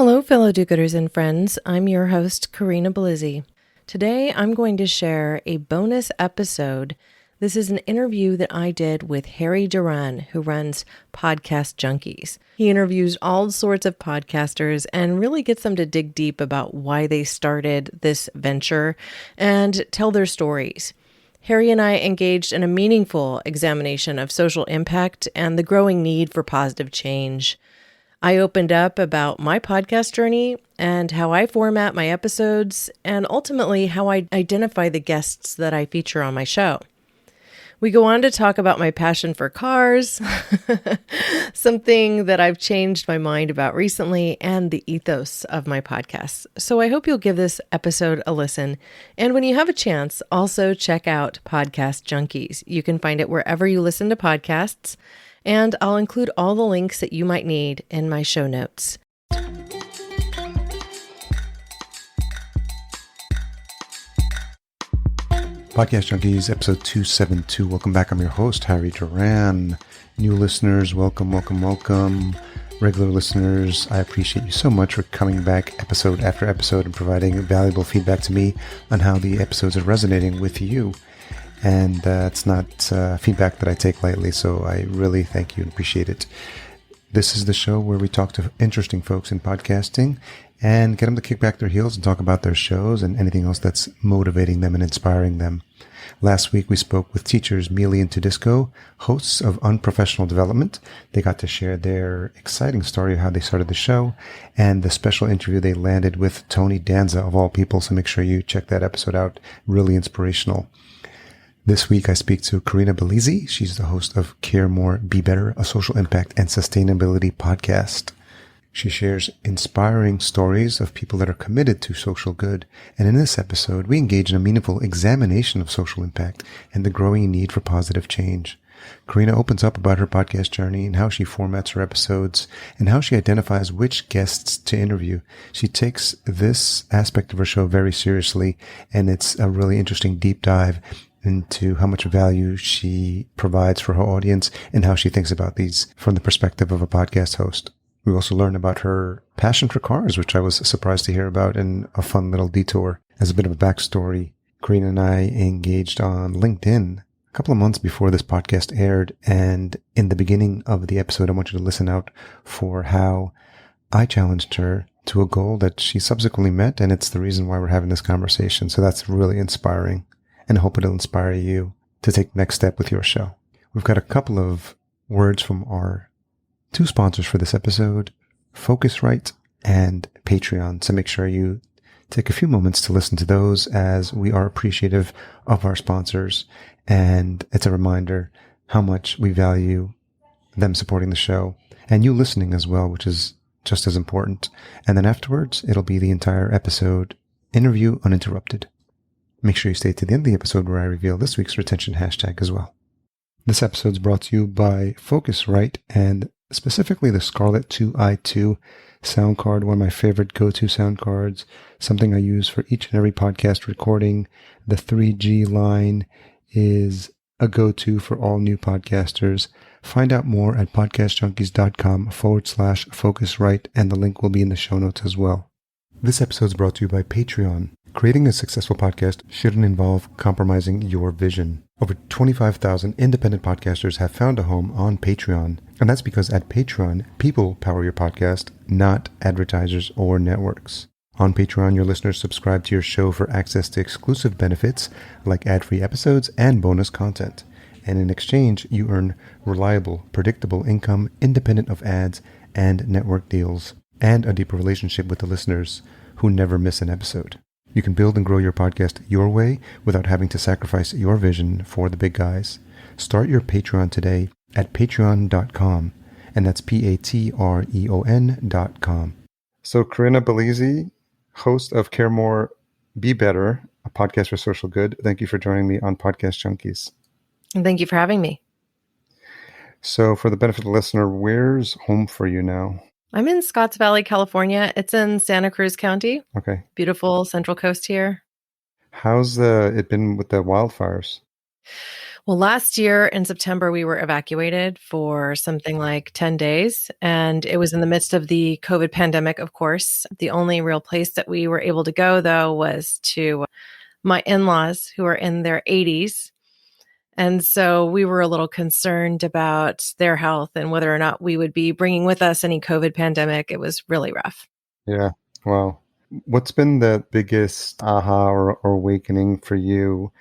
Hello, fellow do-gooders and friends. I'm your host, Corinna Bellizzi. Today, I'm going to share a bonus episode. This is an interview that I did with Harry Duran, who runs Podcast Junkies. He interviews all sorts of podcasters and really gets them to dig deep about why they started this venture and tell their stories. Harry and I engaged in a meaningful examination of social impact and the growing need for positive change. I opened up about my podcast journey and how I format my episodes and ultimately how I identify the guests that I feature on my show. We go on to talk about my passion for cars, something that I've changed my mind about recently, and the ethos of my podcast. So I hope you'll give this episode a listen. And when you have a chance, also check out Podcast Junkies. You can find it wherever you listen to podcasts. And I'll include all the links that you might need in my show notes. Podcast Junkies, episode 272. Welcome back. I'm your host, Harry Duran. New listeners, welcome. Regular listeners, I appreciate you so much for coming back episode after episode and providing valuable feedback to me on how the episodes are resonating with you. And it's not feedback that I take lightly, so I really thank you and appreciate it. This is the show where we talk to interesting folks in podcasting and get them to kick back their heels and talk about their shows and anything else that's motivating them and inspiring them. Last week, we spoke with teachers Mealy and Tedisco, hosts of Unprofessional Development. They got to share their exciting story of how they started the show and the special interview they landed with Tony Danza, of all people, so make sure you check that episode out. Really inspirational. This week, I speak to Corinna Bellizzi. She's the host of Care More, Be Better, a social impact and sustainability podcast. She shares inspiring stories of people that are committed to social good. And in this episode, we engage in a meaningful examination of social impact and the growing need for positive change. Corinna opens up about her podcast journey and how she formats her episodes and how she identifies which guests to interview. She takes this aspect of her show very seriously, and it's a really interesting deep dive into how much value she provides for her audience and how she thinks about these from the perspective of a podcast host. We also learn about her passion for cars, which I was surprised to hear about in a fun little detour. As a bit of a backstory, Corinna and I engaged on LinkedIn a couple of months before this podcast aired, and in the beginning of the episode, I want you to listen out for how I challenged her to a goal that she subsequently met, and it's the reason why we're having this conversation. So that's really inspiring. And I hope it'll inspire you to take the next step with your show. We've got a couple of words from our two sponsors for this episode, Focusrite and Patreon. So make sure you take a few moments to listen to those, as we are appreciative of our sponsors. And it's a reminder how much we value them supporting the show and you listening as well, which is just as important. And then afterwards, it'll be the entire episode, interview uninterrupted. Make sure you stay to the end of the episode where I reveal this week's retention hashtag as well. This episode is brought to you by Focusrite and specifically the Scarlett 2i2 sound card, one of my favorite go-to sound cards, something I use for each and every podcast recording. The 3G line is a go-to for all new podcasters. Find out more at podcastjunkies.com/Focusrite, and the link will be in the show notes as well. This episode is brought to you by Patreon. Creating a successful podcast shouldn't involve compromising your vision. Over 25,000 independent podcasters have found a home on Patreon, and that's because at Patreon, people power your podcast, not advertisers or networks. On Patreon, your listeners subscribe to your show for access to exclusive benefits like ad-free episodes and bonus content. And in exchange, you earn reliable, predictable income independent of ads and network deals, and a deeper relationship with the listeners who never miss an episode. You can build and grow your podcast your way without having to sacrifice your vision for the big guys. Start your Patreon today at patreon.com, and that's patreon.com. So Corinna Bellizzi, host of Care More, Be Better, a podcast for social good. Thank you for joining me on Podcast Junkies. And thank you for having me. So for the benefit of the listener, where's home for you now? I'm in Scotts Valley, California. It's in Santa Cruz County. Okay. Beautiful Central Coast here. How's it been with the wildfires? Well, last year in September, we were evacuated for something like 10 days. And it was in the midst of the COVID pandemic, of course. The only real place that we were able to go, though, was to my in laws who are in their 80s. And so we were a little concerned about their health and whether or not we would be bringing with us any COVID pandemic. It was really rough. Yeah. Wow. What's been the biggest aha or awakening for you?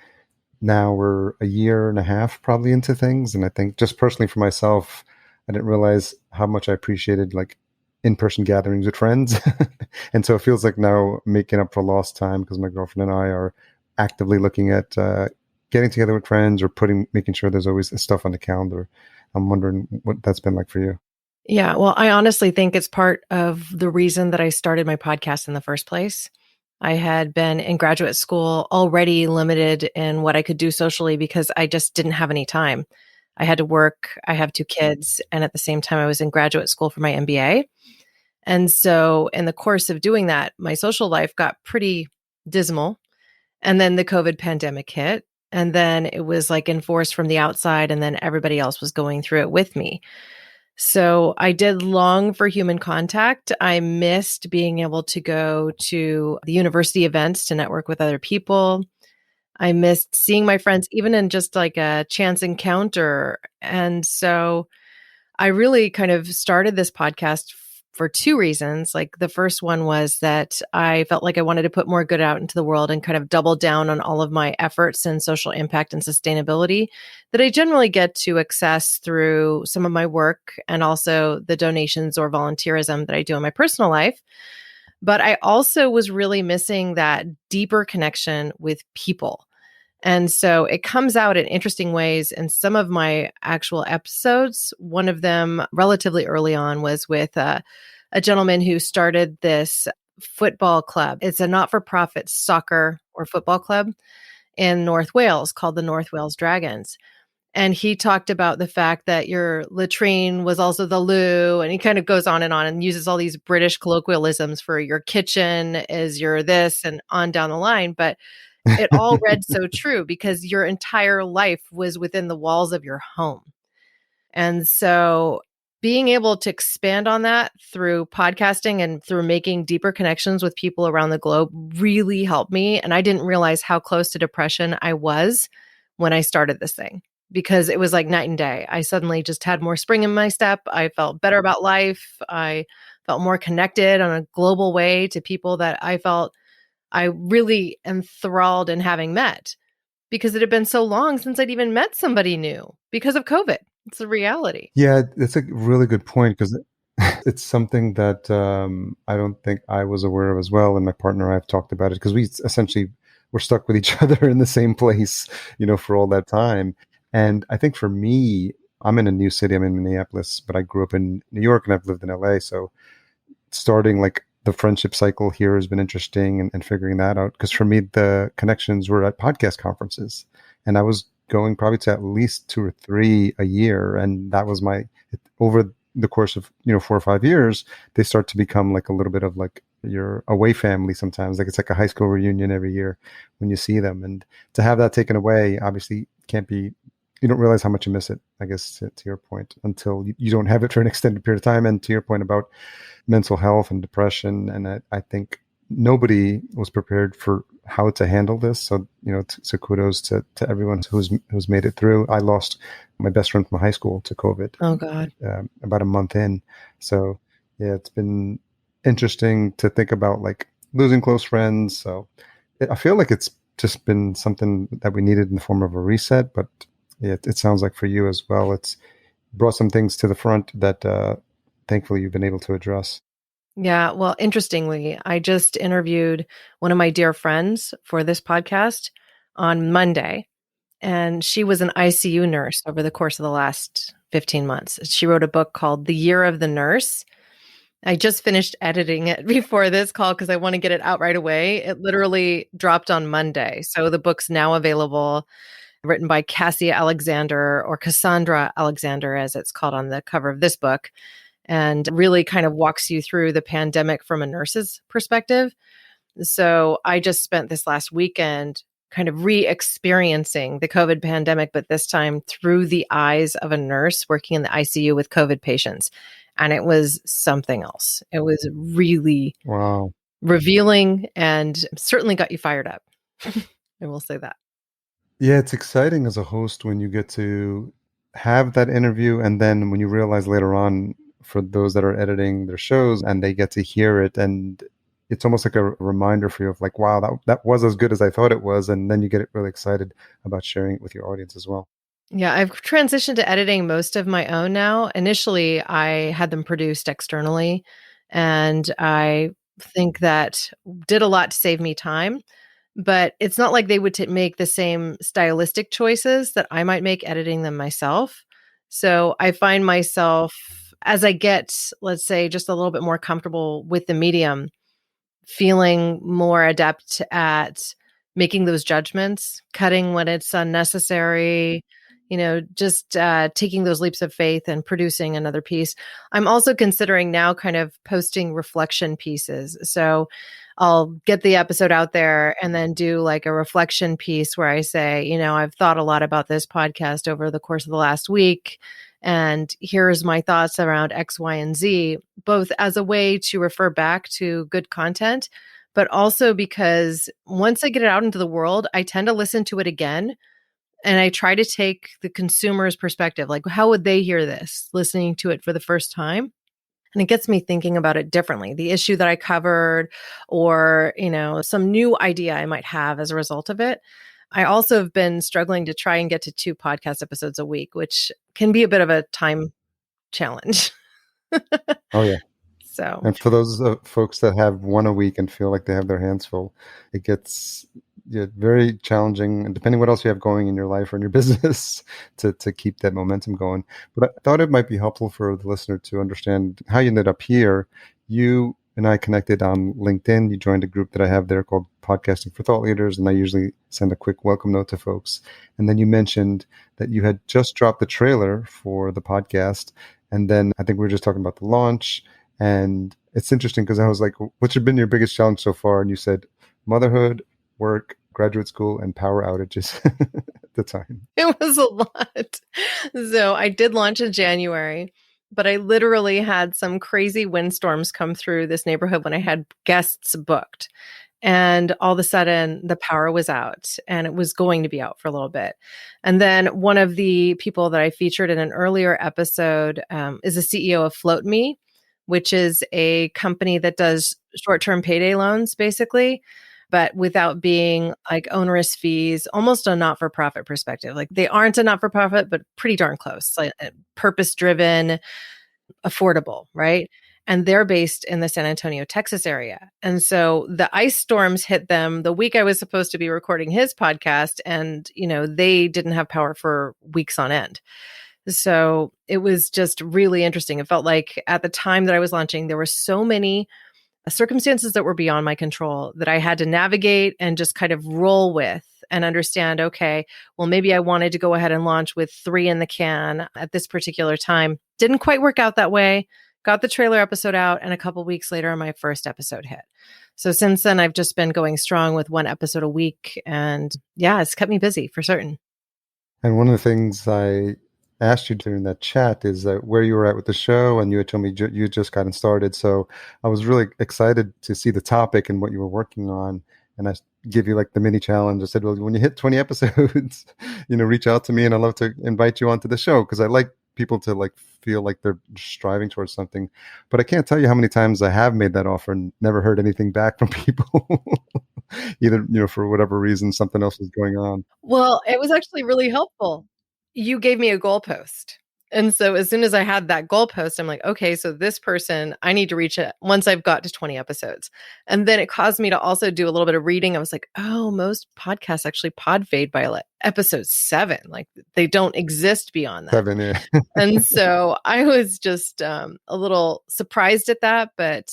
Now we're a year and a half probably into things. And I think just personally for myself, I didn't realize how much I appreciated like in-person gatherings with friends. And so it feels like now making up for lost time because my girlfriend and I are actively looking at getting together with friends or making sure there's always stuff on the calendar. I'm wondering what that's been like for you. Yeah, well, I honestly think it's part of the reason that I started my podcast in the first place. I had been in graduate school already limited in what I could do socially because I just didn't have any time. I had to work, I have two kids, and at the same time, I was in graduate school for my MBA. And so, in the course of doing that, my social life got pretty dismal. And then the COVID pandemic hit. And then it was like enforced from the outside, and then everybody else was going through it with me. So I did long for human contact. I missed being able to go to the university events to network with other people. I missed seeing my friends, even in just like a chance encounter. And so I really kind of started this podcast for two reasons. Like the first one was that I felt like I wanted to put more good out into the world and kind of double down on all of my efforts in social impact and sustainability that I generally get to access through some of my work and also the donations or volunteerism that I do in my personal life. But I also was really missing that deeper connection with people. And so it comes out in interesting ways in some of my actual episodes. One of them relatively early on was with a gentleman who started this football club. It's a not-for-profit soccer or football club in North Wales called the North Wales Dragons. And he talked about the fact that your latrine was also the loo. And he kind of goes on and uses all these British colloquialisms for your kitchen is your this and on down the line. But it all read so true because your entire life was within the walls of your home. And so being able to expand on that through podcasting and through making deeper connections with people around the globe really helped me. And I didn't realize how close to depression I was when I started this thing because it was like night and day. I suddenly just had more spring in my step. I felt better about life. I felt more connected on a global way to people that I felt I really enthralled in having met because it had been so long since I'd even met somebody new because of COVID. It's a reality. Yeah, it's a really good point because it's something that I don't think I was aware of as well. And my partner and I have talked about it because we essentially were stuck with each other in the same place, for all that time. And I think for me, I'm in a new city. I'm in Minneapolis, but I grew up in New York and I've lived in LA. So starting like the friendship cycle here has been interesting and figuring that out. Because for me, the connections were at podcast conferences. And I was going probably to at least 2 or 3 a year. And that was over the course of, 4 or 5 years, they start to become like a little bit of like your away family sometimes. Like it's like a high school reunion every year when you see them. And to have that taken away, obviously you don't realize how much you miss it, I guess, to your point, until you don't have it for an extended period of time. And to your point about mental health and depression, and I think nobody was prepared for how to handle this. So, so kudos to everyone who's made it through. I lost my best friend from high school to COVID. Oh, God. About a month in. So, yeah, it's been interesting to think about like losing close friends. So I feel like it's just been something that we needed in the form of a reset, but yeah, it sounds like for you as well, it's brought some things to the front that thankfully you've been able to address. Yeah. Well, interestingly, I just interviewed one of my dear friends for this podcast on Monday, and she was an ICU nurse over the course of the last 15 months. She wrote a book called The Year of the Nurse. I just finished editing it before this call because I want to get it out right away. It literally dropped on Monday. So the book's now available, written by Cassia Alexander, or Cassandra Alexander, as it's called on the cover of this book, and really kind of walks you through the pandemic from a nurse's perspective. So I just spent this last weekend kind of re-experiencing the COVID pandemic, but this time through the eyes of a nurse working in the ICU with COVID patients. And it was something else. It was really Wow. revealing and certainly got you fired up. I will say that. Yeah, it's exciting as a host when you get to have that interview, and then when you realize later on, for those that are editing their shows and they get to hear it, and it's almost like a reminder for you of like, wow, that was as good as I thought it was, and then you get really excited about sharing it with your audience as well. Yeah, I've transitioned to editing most of my own now. Initially, I had them produced externally, and I think that did a lot to save me time. But it's not like they would make the same stylistic choices that I might make editing them myself. So I find myself, as I get, let's say, just a little bit more comfortable with the medium, feeling more adept at making those judgments, cutting when it's unnecessary, just taking those leaps of faith and producing another piece. I'm also considering now kind of posting reflection pieces. So I'll get the episode out there and then do like a reflection piece where I say, I've thought a lot about this podcast over the course of the last week. And here's my thoughts around X, Y, and Z, both as a way to refer back to good content, but also because once I get it out into the world, I tend to listen to it again. And I try to take the consumer's perspective. Like, how would they hear this listening to it for the first time? And it gets me thinking about it differently. The issue that I covered or, some new idea I might have as a result of it. I also have been struggling to try and get to 2 podcast episodes a week, which can be a bit of a time challenge. Oh, yeah. So, And for those folks that have one a week and feel like they have their hands full, it gets very challenging, and depending what else you have going in your life or in your business to keep that momentum going. But I thought it might be helpful for the listener to understand how you ended up here. You and I connected on LinkedIn. You joined a group that I have there called Podcasting for Thought Leaders, and I usually send a quick welcome note to folks. And then you mentioned that you had just dropped the trailer for the podcast, and then I think we were just talking about the launch. And it's interesting because I was like, what's been your biggest challenge so far? And you said motherhood, work, graduate school, and power outages at the time. it was a lot. So I did launch in January, but I literally had some crazy windstorms come through this neighborhood when I had guests booked. And all of a sudden, the power was out, and it was going to be out for a little bit. And then one of the people that I featured in an earlier episode is the CEO of Float Me, which is a company that does short-term payday loans, basically, but without being like onerous fees, almost a not-for-profit perspective. Like they aren't a not-for-profit, but pretty darn close, like purpose-driven, affordable, right? And they're based in the San Antonio, Texas area. And so the ice storms hit them the week I was supposed to be recording his podcast. And, they didn't have power for weeks on end. So it was just really interesting. It felt like at the time that I was launching, there were so many circumstances that were beyond my control that I had to navigate and just kind of roll with and understand, okay, well, maybe I wanted to go ahead and launch with 3 in the can at this particular time. Didn't quite work out that way. Got the trailer episode out, and a couple weeks later, my first episode hit. So since then, I've just been going strong with 1 episode a week. And yeah, it's kept me busy for certain. And one of the things I asked you during that chat is where you were at with the show, and you had told me you had just gotten started. So I was really excited to see the topic and what you were working on. And I give you like the mini challenge. I said, well, when you hit 20 episodes, reach out to me, and I'd love to invite you onto the show, because I like people to like feel like they're striving towards something. But I can't tell you how many times I have made that offer and never heard anything back from people. Either, for whatever reason, something else is going on. Well, it was actually really helpful. You gave me a goalpost. And so as soon as I had that goalpost, I'm like, okay, so this person, I need to reach it once I've got to 20 episodes. And then it caused me to also do a little bit of reading. I was like, oh, most podcasts actually pod fade by episode 7. Like they don't exist beyond that. 7, yeah. And so I was just a little surprised at that. But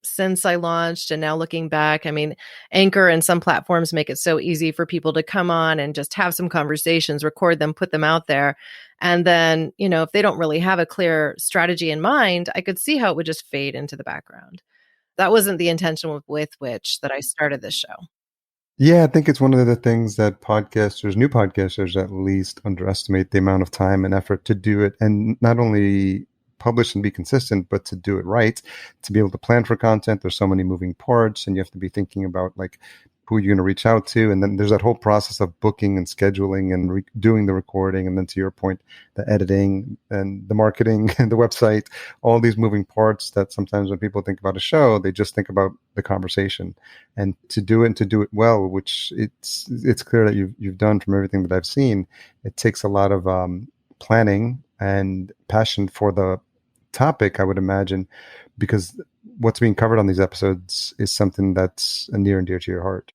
since I launched and now looking back, I mean, Anchor and some platforms make it so easy for people to come on and just have some conversations, record them, put them out there. And then, if they don't really have a clear strategy in mind, I could see how it would just fade into the background. That wasn't the intention with which that I started this show. Yeah, I think it's one of the things that podcasters, new podcasters at least, underestimate the amount of time and effort to do it. And not only publish and be consistent, but to do it right, to be able to plan for content. There's so many moving parts, and you have to be thinking about like who you're going to reach out to. And then there's that whole process of booking and scheduling and doing the recording. And then to your point, the editing and the marketing and the website, all these moving parts that sometimes when people think about a show, they just think about the conversation. And to do it and to do it well, which it's clear that you've done from everything that I've seen, it takes a lot of planning and passion for the topic, I would imagine, because what's being covered on these episodes is something that's near and dear to your heart.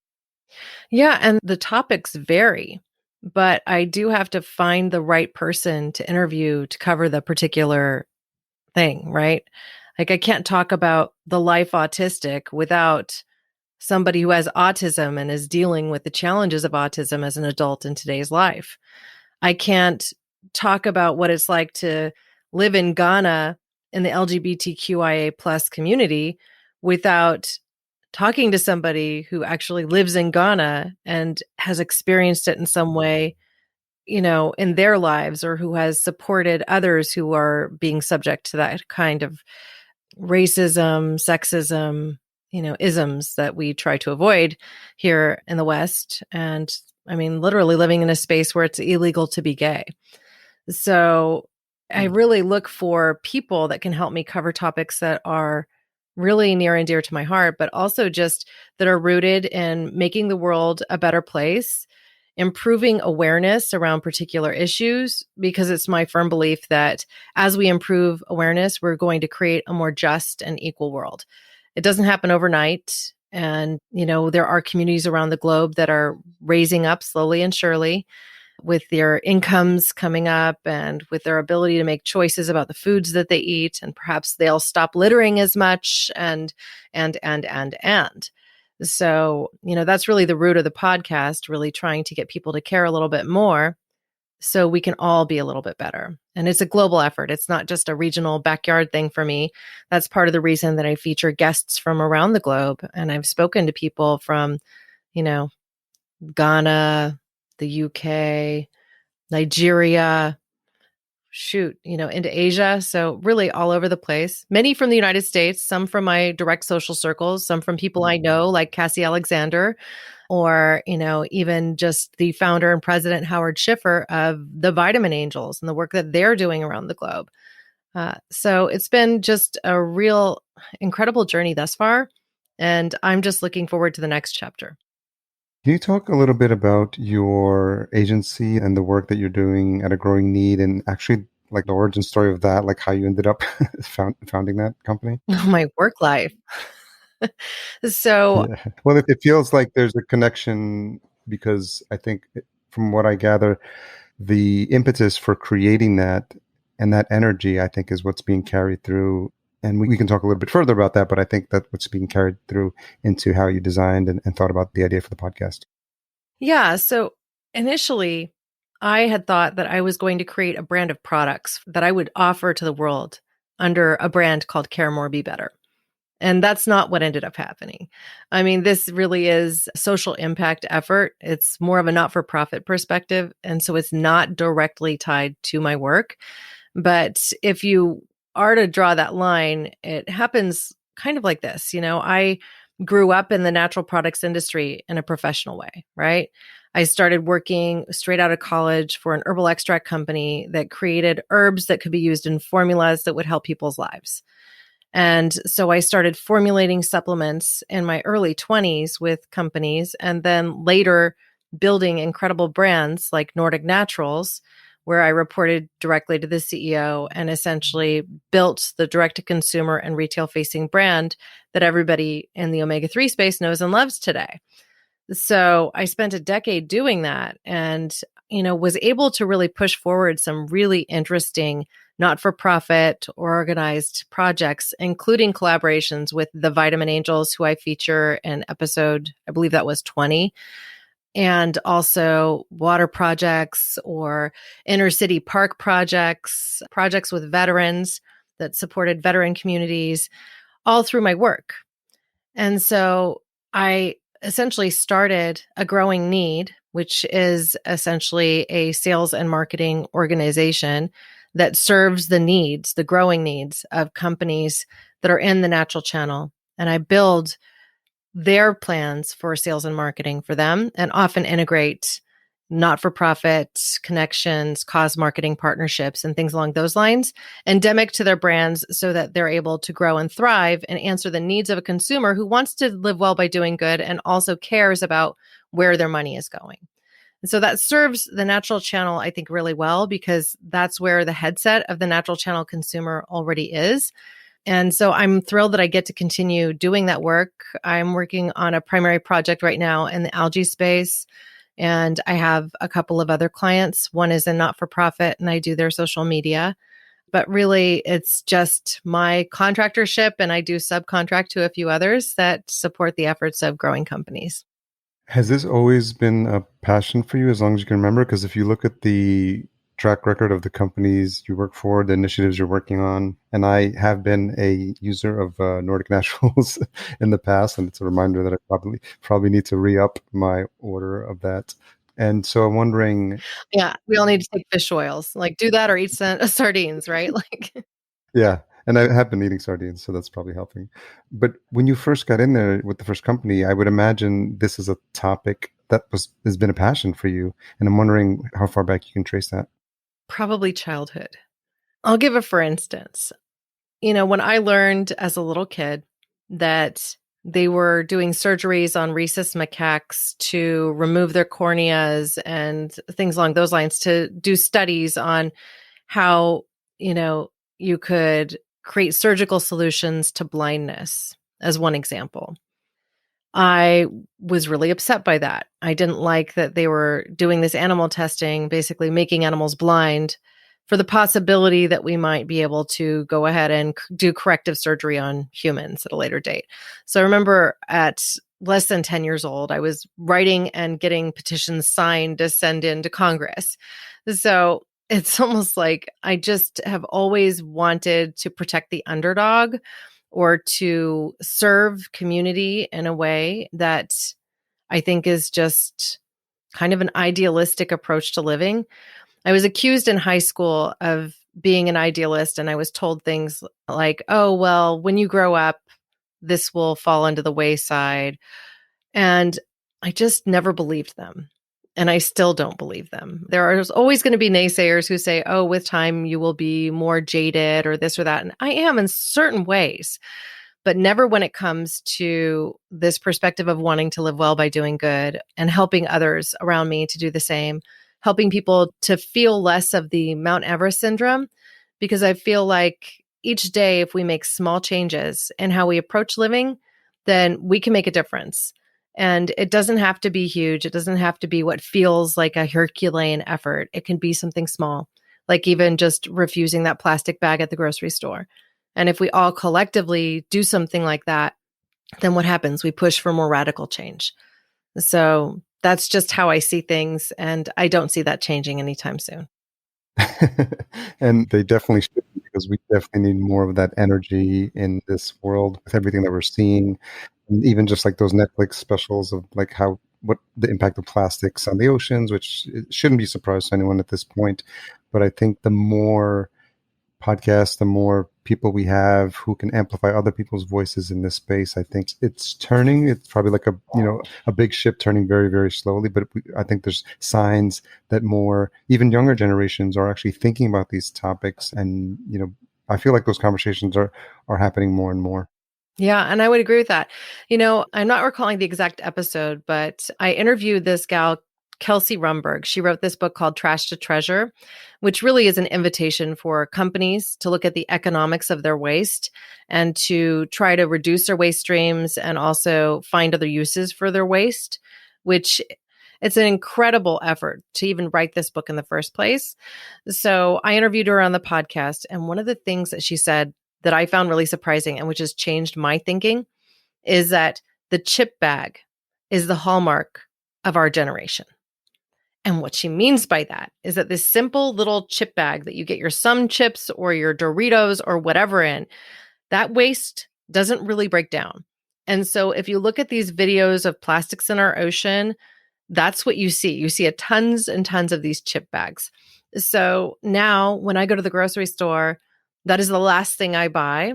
Yeah, and the topics vary, but I do have to find the right person to interview to cover the particular thing, right? Like I can't talk about the life autistic without somebody who has autism and is dealing with the challenges of autism as an adult in today's life. I can't talk about what it's like to live in Ghana in the LGBTQIA plus community without talking to somebody who actually lives in Ghana and has experienced it in some way, in their lives, or who has supported others who are being subject to that kind of racism, sexism, isms that we try to avoid here in the West. And I mean, literally living in a space where it's illegal to be gay. So I really look for people that can help me cover topics that are really near and dear to my heart, but also just that are rooted in making the world a better place, improving awareness around particular issues, because it's my firm belief that as we improve awareness, we're going to create a more just and equal world. It doesn't happen overnight. And, there are communities around the globe that are raising up slowly and surely with their incomes coming up and with their ability to make choices about the foods that they eat. And perhaps they'll stop littering as much and. So, that's really the root of the podcast, really trying to get people to care a little bit more so we can all be a little bit better. And it's a global effort. It's not just a regional backyard thing for me. That's part of the reason that I feature guests from around the globe. And I've spoken to people from, Ghana, the UK, Nigeria, into Asia. So really all over the place. Many from the United States, some from my direct social circles, some from people I know like Cassie Alexander, or, even just the founder and president Howard Schiffer of the Vitamin Angels and the work that they're doing around the globe. So it's been just a real incredible journey thus far. And I'm just looking forward to the next chapter. Can you talk a little bit about your agency and the work that you're doing at A Growing Need, and actually like the origin story of that, like how you ended up founding that company? My work life. So, Yeah. Well, it feels like there's a connection because I think, from what I gather, the impetus for creating that and that energy, I think, is what's being carried through. And we can talk a little bit further about that, but I think that's what's being carried through into how you designed and thought about the idea for the podcast. yeah. So initially, I had thought that I was going to create a brand of products that I would offer to the world under a brand called Care More, Be Better. And that's not what ended up happening. I mean, this really is a social impact effort. It's more of a not-for-profit perspective. And so it's not directly tied to my work. But if you are to draw that line, it happens kind of like this. I grew up in the natural products industry in a professional way, right? I started working straight out of college for an herbal extract company that created herbs that could be used in formulas that would help people's lives. And so I started formulating supplements in my early 20s with companies, and then later building incredible brands like Nordic Naturals, where I reported directly to the CEO and essentially built the direct-to-consumer and retail-facing brand that everybody in the omega-3 space knows and loves today. So I spent a decade doing that and, was able to really push forward some really interesting not-for-profit organized projects, including collaborations with the Vitamin Angels, who I feature in episode, I believe that was 20, and also water projects or inner city park projects, projects with veterans that supported veteran communities, all through my work. And so I essentially started a growing need, which is essentially a sales and marketing organization that serves the needs, the growing needs of companies that are in the natural channel. And I build their plans for sales and marketing for them and often integrate not-for-profit connections, cause marketing partnerships, and things along those lines, endemic to their brands so that they're able to grow and thrive and answer the needs of a consumer who wants to live well by doing good and also cares about where their money is going. And so that serves the natural channel, I think, really well because that's where the headset of the natural channel consumer already is. And so I'm thrilled that I get to continue doing that work. I'm working on a primary project right now in the algae space. And I have a couple of other clients. One is a not-for-profit and I do their social media. But really, it's just my contractorship and I do subcontract to a few others that support the efforts of growing companies. Has this always been a passion for you as long as you can remember? Because if you look at the track record of the companies you work for, the initiatives you're working on, and I have been a user of Nordic Naturals in the past, and it's a reminder that I probably need to re-up my order of that. And so I'm wondering, Yeah, we all need to take fish oils. Like do that or eat sardines, right? Like yeah, and I have been eating sardines, so that's probably helping. But when you first got in there with the first company, I would imagine this is a topic that has been a passion for you, and I'm wondering how far back you can trace that. probably childhood. I'll give a for instance. When I learned as a little kid that they were doing surgeries on rhesus macaques to remove their corneas and things along those lines to do studies on how, you could create surgical solutions to blindness, as one example. I was really upset by that. I didn't like that they were doing this animal testing, basically making animals blind for the possibility that we might be able to go ahead and do corrective surgery on humans at a later date. So I remember at less than 10 years old, I was writing and getting petitions signed to send in to Congress. So it's almost like I just have always wanted to protect the underdog or to serve community in a way that I think is just kind of an idealistic approach to living. I was accused in high school of being an idealist, and I was told things like, oh, well, when you grow up, this will fall into the wayside. And I just never believed them. And I still don't believe them. There are always going to be naysayers who say, oh, with time, you will be more jaded or this or that. And I am in certain ways, but never when it comes to this perspective of wanting to live well by doing good and helping others around me to do the same, helping people to feel less of the Mount Everest syndrome, because I feel like each day, if we make small changes in how we approach living, then we can make a difference. And it doesn't have to be huge. It doesn't have to be what feels like a Herculean effort. It can be something small, like even just refusing that plastic bag at the grocery store. And if we all collectively do something like that, then what happens? We push for more radical change. So that's just how I see things. And I don't see that changing anytime soon. And they definitely should, because we definitely need more of that energy in this world with everything that we're seeing. And even just like those Netflix specials of like what the impact of plastics on the oceans, which it shouldn't be a surprise to anyone at this point. But I think the more podcasts, the more people we have who can amplify other people's voices in this space, I think it's turning. It's probably like a big ship turning very, very slowly. But I think there's signs that more, even younger generations are actually thinking about these topics. And, I feel like those conversations are happening more and more. Yeah, and I would agree with that. I'm not recalling the exact episode, but I interviewed this gal, Kelsey Rumberg. She wrote this book called Trash to Treasure, which really is an invitation for companies to look at the economics of their waste and to try to reduce their waste streams and also find other uses for their waste, which it's an incredible effort to even write this book in the first place. So I interviewed her on the podcast, and one of the things that she said that I found really surprising and which has changed my thinking is that the chip bag is the hallmark of our generation. And what she means by that is that this simple little chip bag that you get your Some chips or your Doritos or whatever in, that waste doesn't really break down. And so if you look at these videos of plastics in our ocean, that's what you see. You see tons and tons of these chip bags. So now when I go to the grocery store, that is the last thing I buy.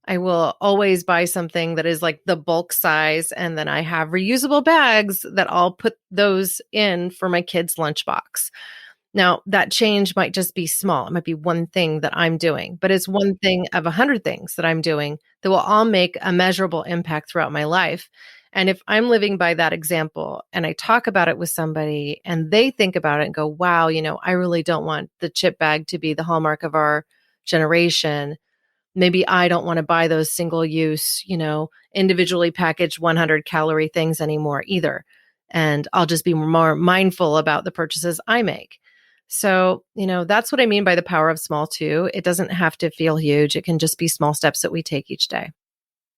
I will always buy something that is like the bulk size. And then I have reusable bags that I'll put those in for my kids' lunchbox. Now, that change might just be small. It might be one thing that I'm doing, but it's one thing of 100 things that I'm doing that will all make a measurable impact throughout my life. And if I'm living by that example and I talk about it with somebody and they think about it and go, wow, I really don't want the chip bag to be the hallmark of our generation. Maybe I don't want to buy those single use, individually packaged 100-calorie things anymore either. And I'll just be more mindful about the purchases I make. So, that's what I mean by the power of small too. It doesn't have to feel huge. It can just be small steps that we take each day.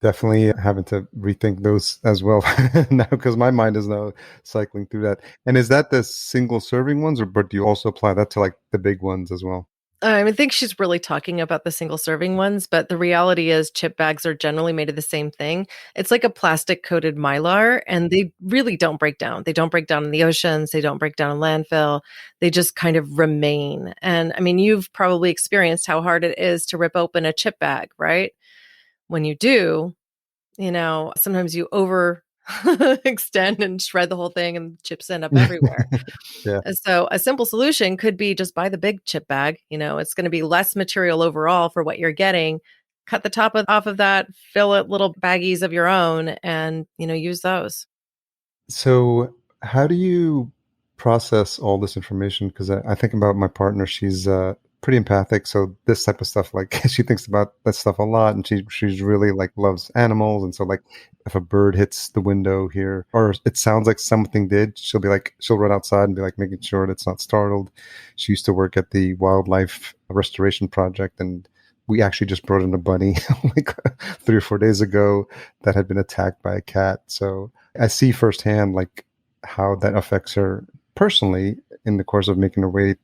Definitely having to rethink those as well now, because my mind is now cycling through that. And is that the single serving ones, but do you also apply that to like the big ones as well? I think she's really talking about the single serving ones, but the reality is chip bags are generally made of the same thing. It's like a plastic coated mylar, and they really don't break down. They don't break down in the oceans. They don't break down in landfill. They just kind of remain. And I mean, you've probably experienced how hard it is to rip open a chip bag, right? When you do, sometimes you over extend and shred the whole thing and chips end up everywhere. Yeah. And so a simple solution could be just buy the big chip bag. It's going to be less material overall for what you're getting. Cut the top off of that, fill it little baggies of your own and, use those. So how do you process all this information? Because I think about my partner. She's pretty empathic. So this type of stuff, like she thinks about that stuff a lot, and she's really like loves animals. And so like if a bird hits the window here, or it sounds like something did, she'll run outside and be like making sure that it's not startled. She used to work at the wildlife restoration project, and we actually just brought in a bunny like 3 or 4 days ago that had been attacked by a cat. So I see firsthand like how that affects her personally in the course of making her way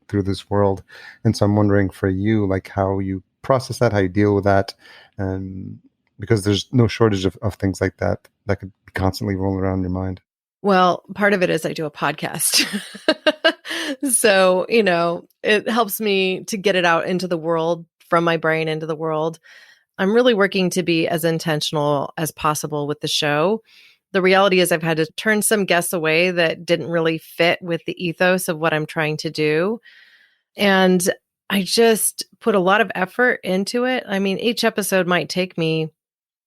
through this world. And so I'm wondering for you, like how you process that, how you deal with that. And because there's no shortage of things like that could be constantly rolling around in your mind. Well, part of it is I do a podcast. So, it helps me to get it out into the world, from my brain into the world. I'm really working to be as intentional as possible with the show. The reality is I've had to turn some guests away that didn't really fit with the ethos of what I'm trying to do. And I just put a lot of effort into it. I mean, each episode might take me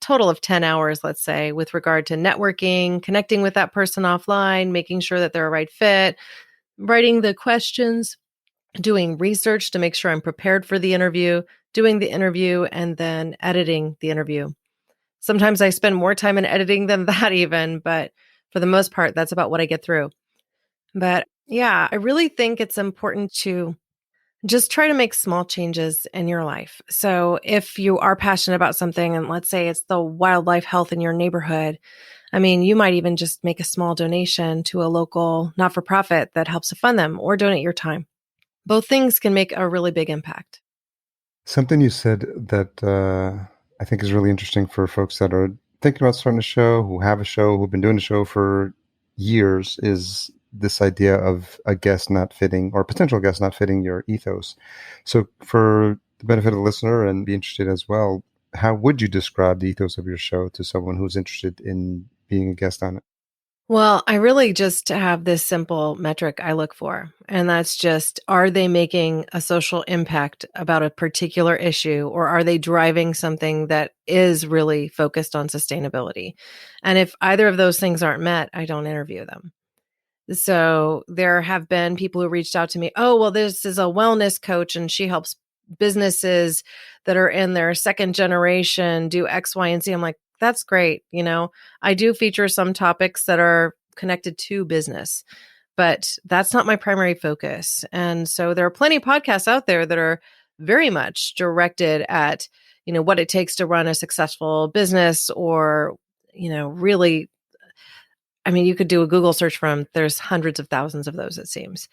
total of 10 hours, let's say, with regard to networking, connecting with that person offline, making sure that they're a right fit, writing the questions, doing research to make sure I'm prepared for the interview, doing the interview, and then editing the interview. Sometimes I spend more time in editing than that even, but for the most part, that's about what I get through. But yeah, I really think it's important to just try to make small changes in your life. So if you are passionate about something, and let's say it's the wildlife health in your neighborhood, I mean, you might even just make a small donation to a local not-for-profit that helps to fund them, or donate your time. Both things can make a really big impact. Something you said that I think is really interesting for folks that are thinking about starting a show, who have a show, who've been doing a show for years, is this idea of a guest not fitting, or potential guest not fitting your ethos. So for the benefit of the listener and be interested as well, how would you describe the ethos of your show to someone who's interested in being a guest on it? Well, I really just have this simple metric I look for, and that's just, are they making a social impact about a particular issue, or are they driving something that is really focused on sustainability? And if either of those things aren't met, I don't interview them. So there have been people who reached out to me, oh, well, this is a wellness coach and she helps businesses that are in their second generation do X, Y, and Z. I'm like, that's great. I do feature some topics that are connected to business, but that's not my primary focus. And so there are plenty of podcasts out there that are very much directed at, what it takes to run a successful business, or, really, I mean, you could do a Google search for them. There's hundreds of thousands of those, it seems.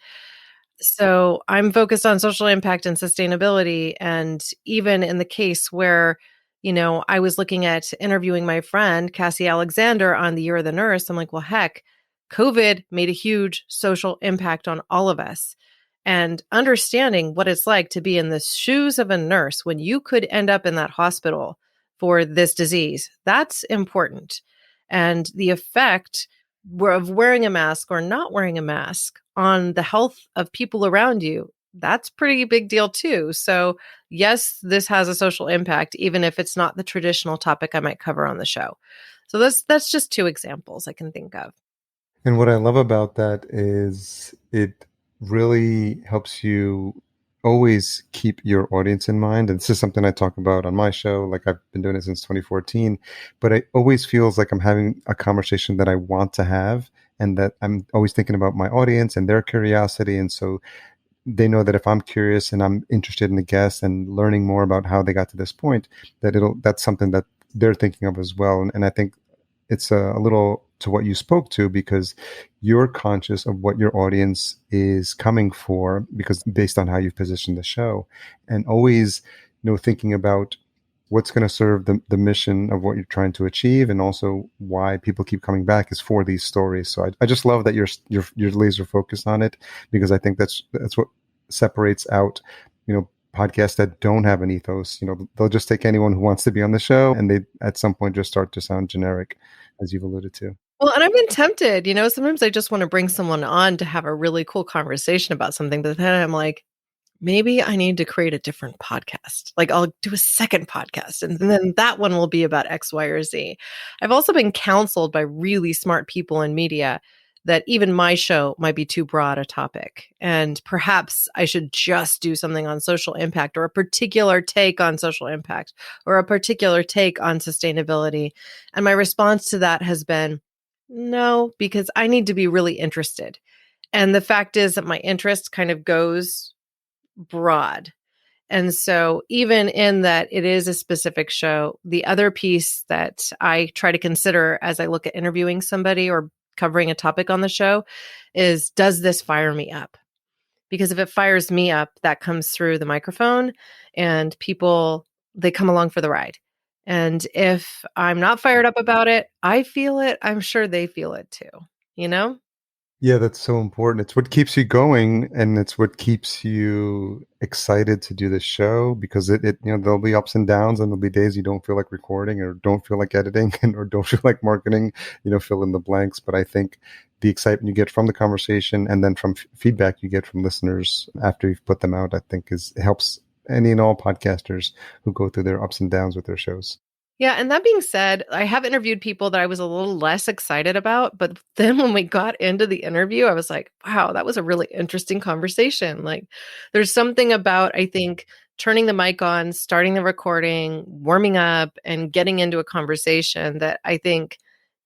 So I'm focused on social impact and sustainability. And even in the case where I was looking at interviewing my friend, Cassie Alexander, on the Year of the Nurse. I'm like, well, heck, COVID made a huge social impact on all of us. And understanding what it's like to be in the shoes of a nurse when you could end up in that hospital for this disease, that's important. And the effect of wearing a mask or not wearing a mask on the health of people around you, that's pretty big deal too. So yes, this has a social impact, even if it's not the traditional topic I might cover on the show. So that's just two examples I can think of. And what I love about that is it really helps you always keep your audience in mind. And this is something I talk about on my show. Like I've been doing it since 2014, but it always feels like I'm having a conversation that I want to have and that I'm always thinking about my audience and their curiosity. And so they know that if I'm curious and I'm interested in the guest and learning more about how they got to this point, that's something that they're thinking of as well. And I think it's a little to what you spoke to, because you're conscious of what your audience is coming for, because based on how you've positioned the show, and always, thinking about what's going to serve the mission of what you're trying to achieve, and also why people keep coming back is for these stories. So I just love that you're laser focused on it, because I think that's what separates out, podcasts that don't have an ethos. They'll just take anyone who wants to be on the show, and they at some point just start to sound generic, as you've alluded to. Well, and I've been tempted, sometimes I just want to bring someone on to have a really cool conversation about something, but then I'm like, maybe I need to create a different podcast. Like I'll do a second podcast and then that one will be about X, Y, or Z. I've also been counseled by really smart people in media that even my show might be too broad a topic. And perhaps I should just do something on social impact, or a particular take on social impact, or a particular take on sustainability. And my response to that has been, no, because I need to be really interested. And the fact is that my interest kind of goes broad. And so even in that it is a specific show, the other piece that I try to consider as I look at interviewing somebody or covering a topic on the show is, does this fire me up? Because if it fires me up, that comes through the microphone and people, they come along for the ride. And if I'm not fired up about it, I feel it. I'm sure they feel it too, Yeah, that's so important. It's what keeps you going, and it's what keeps you excited to do the show, because there'll be ups and downs, and there'll be days you don't feel like recording or don't feel like editing or don't feel like marketing, fill in the blanks. But I think the excitement you get from the conversation, and then from feedback you get from listeners after you've put them out, I think helps any and all podcasters who go through their ups and downs with their shows. Yeah. And that being said, I have interviewed people that I was a little less excited about. But then when we got into the interview, I was like, wow, that was a really interesting conversation. Like there's something about, I think, turning the mic on, starting the recording, warming up, and getting into a conversation that I think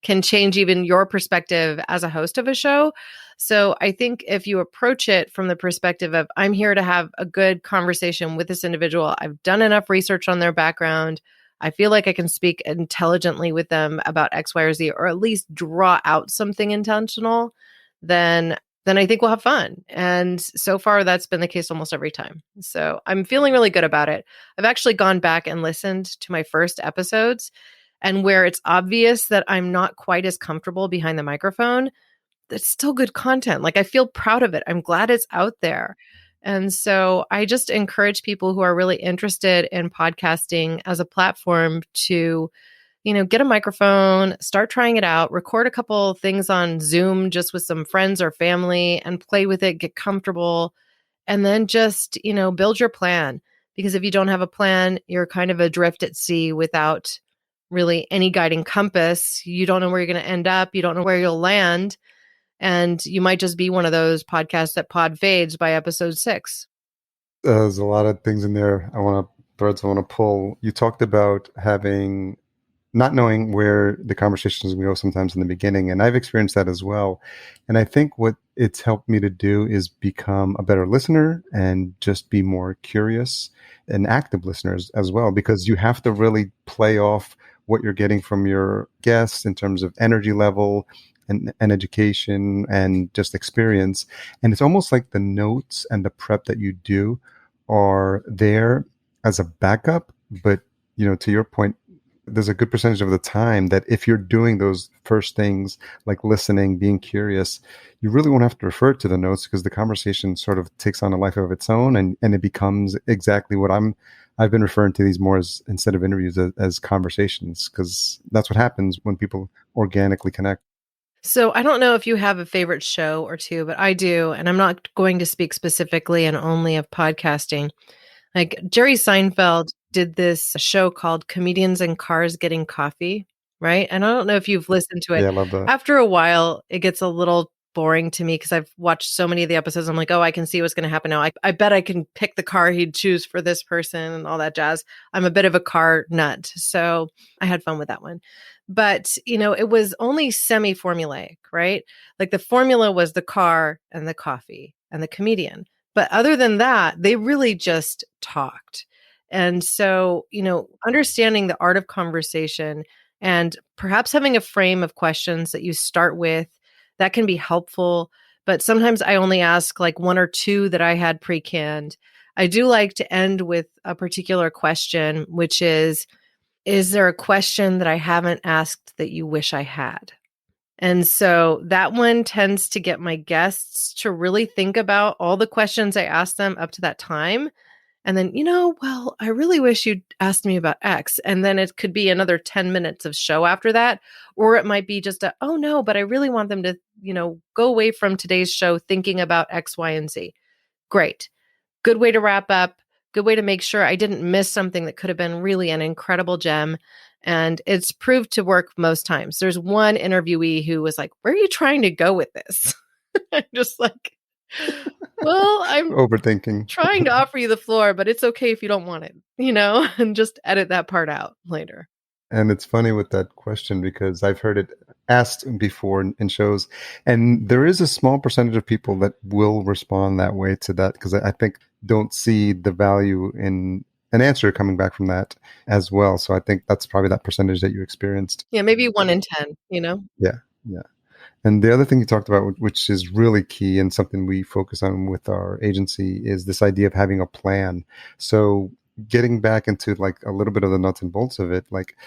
can change even your perspective as a host of a show. So I think if you approach it from the perspective of, I'm here to have a good conversation with this individual, I've done enough research on their background, I feel like I can speak intelligently with them about X, Y, or Z, or at least draw out something intentional, then I think we'll have fun. And so far, that's been the case almost every time. So I'm feeling really good about it. I've actually gone back and listened to my first episodes, and where it's obvious that I'm not quite as comfortable behind the microphone, it's still good content. Like I feel proud of it. I'm glad it's out there. And so I just encourage people who are really interested in podcasting as a platform to, get a microphone, start trying it out, record a couple things on Zoom just with some friends or family and play with it, get comfortable, and then just, build your plan. Because if you don't have a plan, you're kind of adrift at sea without really any guiding compass. You don't know where you're going to end up. You don't know where you'll land. And you might just be one of those podcasts that pod fades by episode 6. There's a lot of things in there I want to pull. You talked about not knowing where the conversation is going to go sometimes in the beginning. And I've experienced that as well. And I think what it's helped me to do is become a better listener and just be more curious and active listeners as well, because you have to really play off what you're getting from your guests in terms of energy level and education and just experience. And it's almost like the notes and the prep that you do are there as a backup, but to your point, there's a good percentage of the time that if you're doing those first things like listening, being curious, you really won't have to refer to the notes because the conversation sort of takes on a life of its own, and it becomes exactly what I've been referring to these more as, instead of interviews, as conversations, because that's what happens when people organically connect. So I don't know if you have a favorite show or two, but I do. And I'm not going to speak specifically and only of podcasting. Like Jerry Seinfeld did this show called Comedians in Cars Getting Coffee, right? And I don't know if you've listened to it. Yeah, I love that. After a while, it gets a little boring to me because I've watched so many of the episodes. I'm like, oh, I can see what's going to happen now. I bet I can pick the car he'd choose for this person and all that jazz. I'm a bit of a car nut. So I had fun with that one. But, it was only semi-formulaic, right? Like the formula was the car and the coffee and the comedian. But other than that, they really just talked. And so, understanding the art of conversation and perhaps having a frame of questions that you start with, that can be helpful. But sometimes I only ask like one or two that I had pre-canned. I do like to end with a particular question, which is there a question that I haven't asked that you wish I had? And so that one tends to get my guests to really think about all the questions I asked them up to that time. And then, well, I really wish you'd asked me about X. And then it could be another 10 minutes of show after that. Or it might be just oh no, but I really want them to, go away from today's show thinking about X, Y, and Z. Great. Good way to wrap up. Good way to make sure I didn't miss something that could have been really an incredible gem. And it's proved to work most times. There's one interviewee who was like, where are you trying to go with this? I'm just like, well, I'm Overthinking. trying to offer you the floor, but it's okay if you don't want it, and just edit that part out later. And it's funny with that question because I've heard it asked before in shows, and there is a small percentage of people that will respond that way to that because I think don't see the value in an answer coming back from that as well. So I think that's probably that percentage that you experienced. Yeah, maybe 1 in 10, Yeah, yeah. And the other thing you talked about, which is really key and something we focus on with our agency, is this idea of having a plan. So getting back into like a little bit of the nuts and bolts of it, like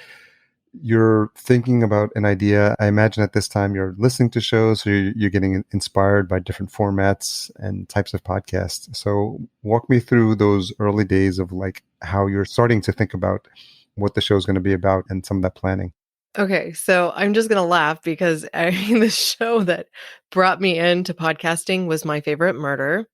you're thinking about an idea. I imagine at this time you're listening to shows, so you're getting inspired by different formats and types of podcasts. So walk me through those early days of like how you're starting to think about what the show is going to be about and some of that planning. Okay, so I'm just going to laugh because the show that brought me into podcasting was My Favorite Murder.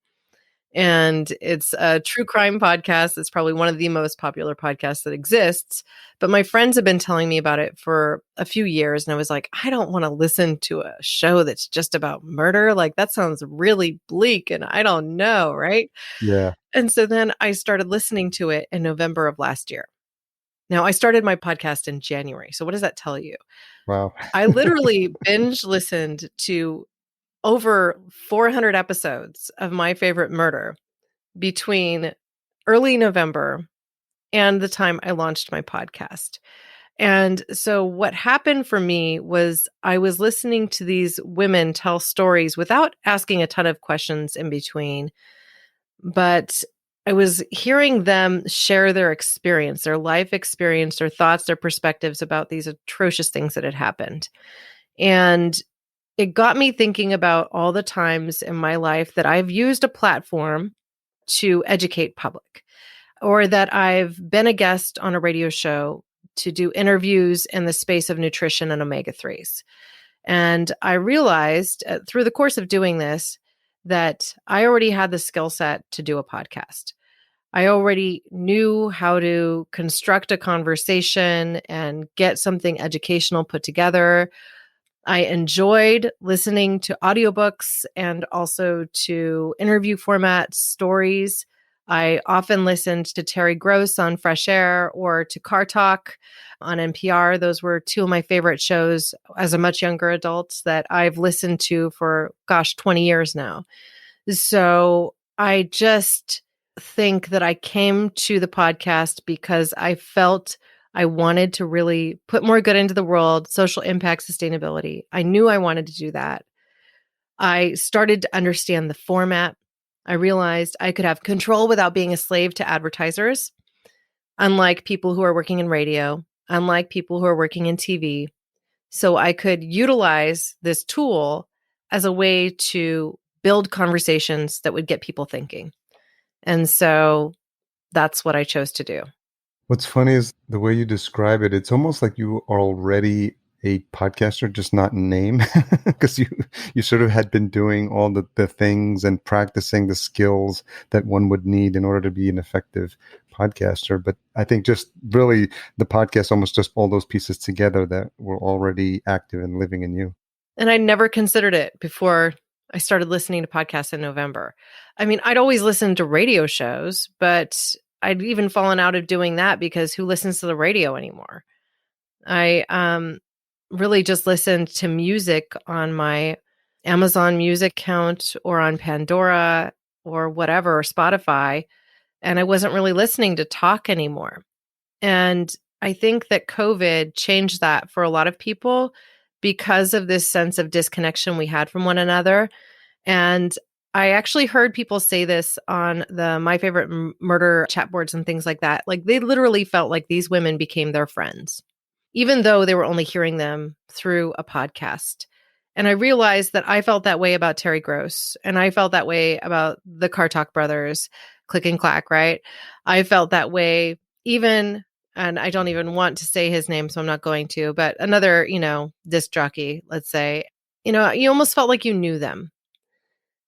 And it's a true crime podcast. It's probably one of the most popular podcasts that exists. But my friends have been telling me about it for a few years. And I was like, I don't want to listen to a show that's just about murder. Like, that sounds really bleak. And I don't know. Right. Yeah. And so then I started listening to it in November of last year. Now, I started my podcast in January. So what does that tell you? Wow. I literally binge listened to over 400 episodes of My Favorite Murder between early November and the time I launched my podcast. And so what happened for me was I was listening to these women tell stories without asking a ton of questions in between, but I was hearing them share their experience, their life experience, their thoughts, their perspectives about these atrocious things that had happened. And it got me thinking about all the times in my life that I've used a platform to educate public, or that I've been a guest on a radio show to do interviews in the space of nutrition and omega-3s. And I realized through the course of doing this that I already had the skill set to do a podcast. I already knew how to construct a conversation and get something educational put together. I enjoyed listening to audiobooks and also to interview format stories. I often listened to Terry Gross on Fresh Air or to Car Talk on NPR. Those were two of my favorite shows as a much younger adult that I've listened to for, 20 years now. So I just think that I came to the podcast because I felt I wanted to really put more good into the world, social impact, sustainability. I knew I wanted to do that. I started to understand the format. I realized I could have control without being a slave to advertisers. unlike people who are working in radio, unlike people who are working in TV. So I could utilize this tool as a way to build conversations that would get people thinking. And so that's what I chose to do. What's funny is the way you describe it, it's almost like you are already a podcaster, just not in name, because you sort of had been doing all the things and practicing the skills that one would need in order to be an effective podcaster. But I think just really the podcast, almost just all those pieces together that were already active and living in you. And I never considered it before I started listening to podcasts in November. I mean, I'd always listened to radio shows, but I'd even fallen out of doing that because who listens to the radio anymore? I really just listened to music on my Amazon Music account or on Pandora or whatever, or Spotify. And I wasn't really listening to talk anymore. And I think that COVID changed that for a lot of people because of this sense of disconnection we had from one another. And I actually heard people say this on the My Favorite Murder chat boards and things like that. Like they literally felt like these women became their friends, even though they were only hearing them through a podcast. And I realized that I felt that way about Terry Gross, and I felt that way about the Car Talk brothers, Click and Clack, right? I felt that way even, and I don't even want to say his name, so I'm not going to, but another, disc jockey, let's say, you almost felt like you knew them.